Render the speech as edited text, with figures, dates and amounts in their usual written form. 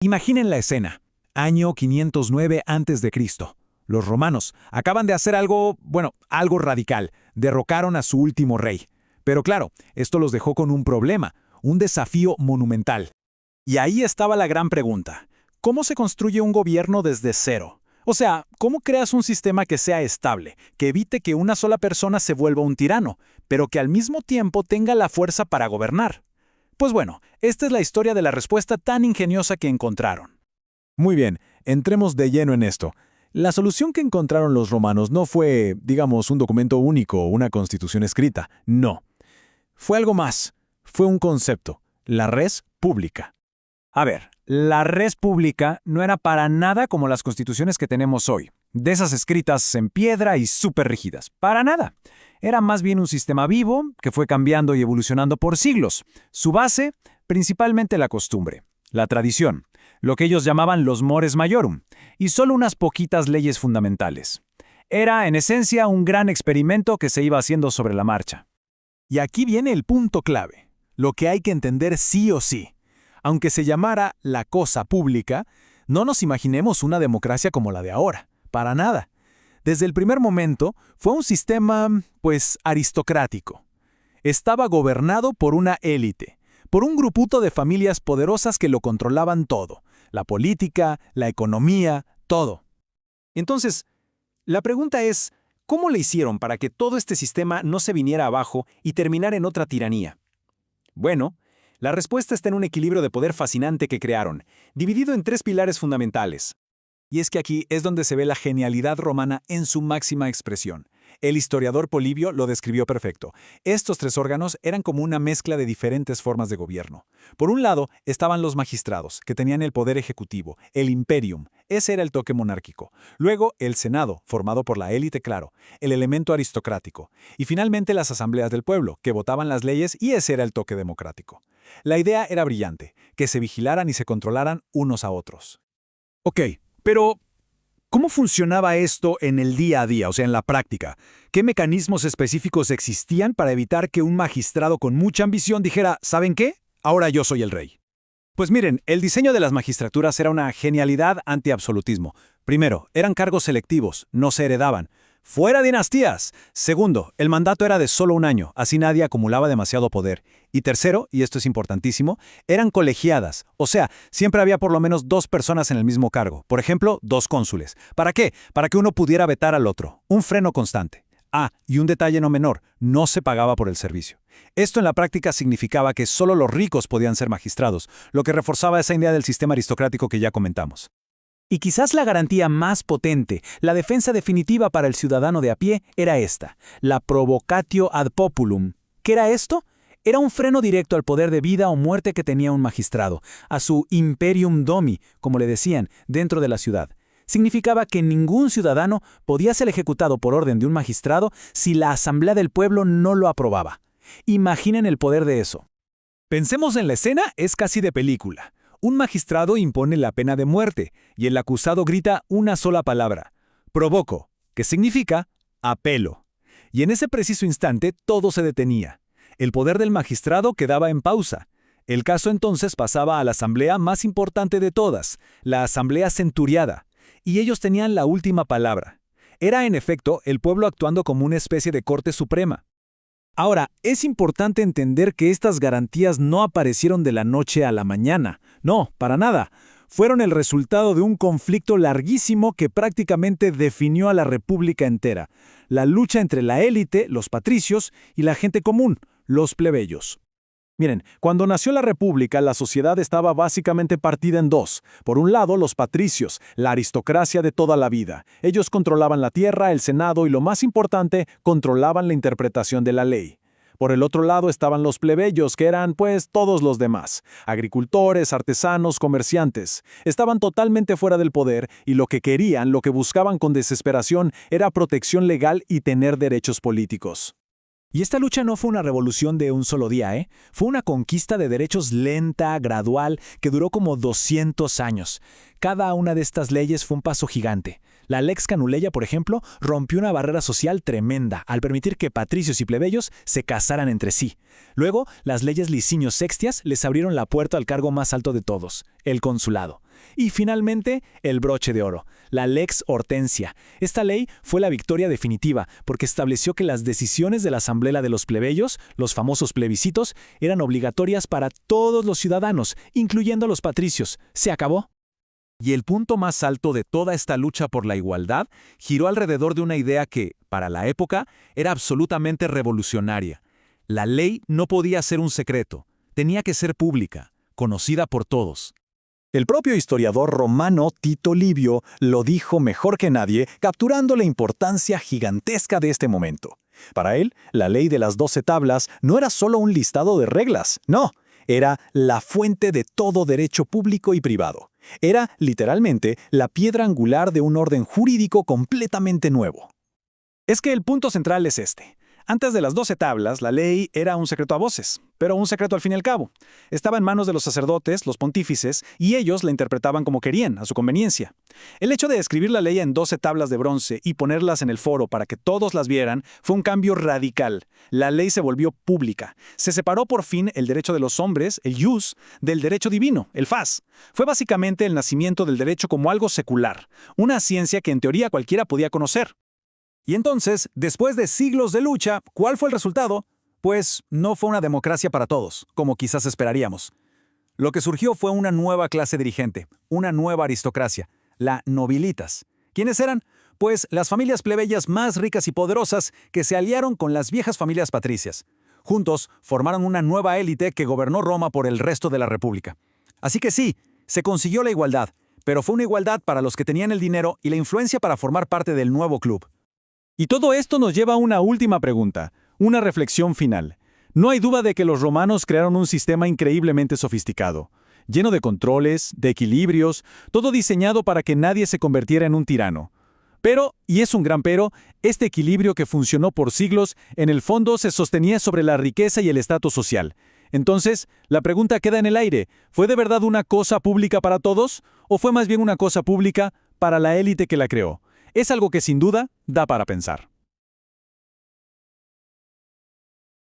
Imaginen la escena. Año 509 a.C. Los romanos acaban de hacer algo radical. Derrocaron a su último rey. Pero claro, esto los dejó con un problema, un desafío monumental. Y ahí estaba la gran pregunta. ¿Cómo se construye un gobierno desde cero? O sea, ¿cómo creas un sistema que sea estable, que evite que una sola persona se vuelva un tirano, pero que al mismo tiempo tenga la fuerza para gobernar? Pues bueno, esta es la historia de la respuesta tan ingeniosa que encontraron. Muy bien, entremos de lleno en esto. La solución que encontraron los romanos no fue, digamos, un documento único o una constitución escrita. No. Fue algo más. Fue un concepto. La res publica. A ver, la res publica no era para nada como las constituciones que tenemos hoy, de esas escritas en piedra y súper rígidas. Para nada. Era más bien un sistema vivo que fue cambiando y evolucionando por siglos. Su base, principalmente la costumbre, la tradición, lo que ellos llamaban los mores maiorum, y solo unas poquitas leyes fundamentales. Era, en esencia, un gran experimento que se iba haciendo sobre la marcha. Y aquí viene el punto clave, lo que hay que entender sí o sí. Aunque se llamara la cosa pública, no nos imaginemos una democracia como la de ahora, para nada. Desde el primer momento fue un sistema, aristocrático. Estaba gobernado por una élite, por un gruputo de familias poderosas que lo controlaban todo, la política, la economía, todo. Entonces, la pregunta es, ¿cómo le hicieron para que todo este sistema no se viniera abajo y terminara en otra tiranía? Bueno, la respuesta está en un equilibrio de poder fascinante que crearon, dividido en 3 pilares fundamentales. Y es que aquí es donde se ve la genialidad romana en su máxima expresión. El historiador Polibio lo describió perfecto. Estos 3 órganos eran como una mezcla de diferentes formas de gobierno. Por un lado estaban los magistrados, que tenían el poder ejecutivo, el imperium, ese era el toque monárquico. Luego el senado, formado por la élite, claro, el elemento aristocrático. Y finalmente las asambleas del pueblo, que votaban las leyes y ese era el toque democrático. La idea era brillante, que se vigilaran y se controlaran unos a otros. Ok, pero ¿cómo funcionaba esto en el día a día, o sea, en la práctica? ¿Qué mecanismos específicos existían para evitar que un magistrado con mucha ambición dijera, ¿saben qué? Ahora yo soy el rey. Pues miren, el diseño de las magistraturas era una genialidad anti-absolutismo. Primero, eran cargos selectivos, no se heredaban. ¡Fuera dinastías! Segundo, el mandato era de solo 1 año, así nadie acumulaba demasiado poder. Y tercero, y esto es importantísimo, eran colegiadas, o sea, siempre había por lo menos 2 personas en el mismo cargo, por ejemplo, 2 cónsules. ¿Para qué? Para que uno pudiera vetar al otro, un freno constante. Ah, y un detalle no menor, no se pagaba por el servicio. Esto en la práctica significaba que solo los ricos podían ser magistrados, lo que reforzaba esa idea del sistema aristocrático que ya comentamos. Y quizás la garantía más potente, la defensa definitiva para el ciudadano de a pie, era esta, la provocatio ad populum. ¿Qué era esto? Era un freno directo al poder de vida o muerte que tenía un magistrado, a su imperium domi, como le decían, dentro de la ciudad. Significaba que ningún ciudadano podía ser ejecutado por orden de un magistrado si la asamblea del pueblo no lo aprobaba. Imaginen el poder de eso. Pensemos en la escena, es casi de película. Un magistrado impone la pena de muerte y el acusado grita una sola palabra, provoco, que significa apelo. Y en ese preciso instante todo se detenía. El poder del magistrado quedaba en pausa. El caso entonces pasaba a la asamblea más importante de todas, la asamblea centuriada, y ellos tenían la última palabra. Era en efecto el pueblo actuando como una especie de corte suprema. Ahora, es importante entender que estas garantías no aparecieron de la noche a la mañana. No, para nada. Fueron el resultado de un conflicto larguísimo que prácticamente definió a la república entera. La lucha entre la élite, los patricios, y la gente común, los plebeyos. Miren, cuando nació la república, la sociedad estaba básicamente partida en 2. Por un lado, los patricios, la aristocracia de toda la vida. Ellos controlaban la tierra, el senado y, lo más importante, controlaban la interpretación de la ley. Por el otro lado estaban los plebeyos, que eran, todos los demás. Agricultores, artesanos, comerciantes. Estaban totalmente fuera del poder y lo que querían, lo que buscaban con desesperación, era protección legal y tener derechos políticos. Y esta lucha no fue una revolución de un solo día, Fue una conquista de derechos lenta, gradual, que duró como 200 años. Cada una de estas leyes fue un paso gigante. La Lex Canuleia, por ejemplo, rompió una barrera social tremenda al permitir que patricios y plebeyos se casaran entre sí. Luego, las leyes Licinio Sextias les abrieron la puerta al cargo más alto de todos, el consulado. Y finalmente, el broche de oro, la Lex Hortensia. Esta ley fue la victoria definitiva porque estableció que las decisiones de la Asamblea de los Plebeyos, los famosos plebiscitos, eran obligatorias para todos los ciudadanos, incluyendo a los patricios. ¿Se acabó? Y el punto más alto de toda esta lucha por la igualdad giró alrededor de una idea que, para la época, era absolutamente revolucionaria. La ley no podía ser un secreto, tenía que ser pública, conocida por todos. El propio historiador romano Tito Livio lo dijo mejor que nadie, capturando la importancia gigantesca de este momento. Para él, la ley de las 12 tablas no era solo un listado de reglas, no, era la fuente de todo derecho público y privado. Era, literalmente, la piedra angular de un orden jurídico completamente nuevo. Es que el punto central es este. Antes de las 12 tablas, la ley era un secreto a voces, pero un secreto al fin y al cabo. Estaba en manos de los sacerdotes, los pontífices, y ellos la interpretaban como querían, a su conveniencia. El hecho de escribir la ley en 12 tablas de bronce y ponerlas en el foro para que todos las vieran fue un cambio radical. La ley se volvió pública. Se separó por fin el derecho de los hombres, el ius, del derecho divino, el fas. Fue básicamente el nacimiento del derecho como algo secular, una ciencia que en teoría cualquiera podía conocer. Y entonces, después de siglos de lucha, ¿cuál fue el resultado? Pues no fue una democracia para todos, como quizás esperaríamos. Lo que surgió fue una nueva clase dirigente, una nueva aristocracia, la nobilitas. ¿Quiénes eran? Pues las familias plebeyas más ricas y poderosas que se aliaron con las viejas familias patricias. Juntos formaron una nueva élite que gobernó Roma por el resto de la República. Así que sí, se consiguió la igualdad, pero fue una igualdad para los que tenían el dinero y la influencia para formar parte del nuevo club. Y todo esto nos lleva a una última pregunta, una reflexión final. No hay duda de que los romanos crearon un sistema increíblemente sofisticado, lleno de controles, de equilibrios, todo diseñado para que nadie se convirtiera en un tirano. Pero, y es un gran pero, este equilibrio que funcionó por siglos, en el fondo se sostenía sobre la riqueza y el estatus social. Entonces, la pregunta queda en el aire, ¿fue de verdad una cosa pública para todos? ¿O fue más bien una cosa pública para la élite que la creó? Es algo que sin duda da para pensar.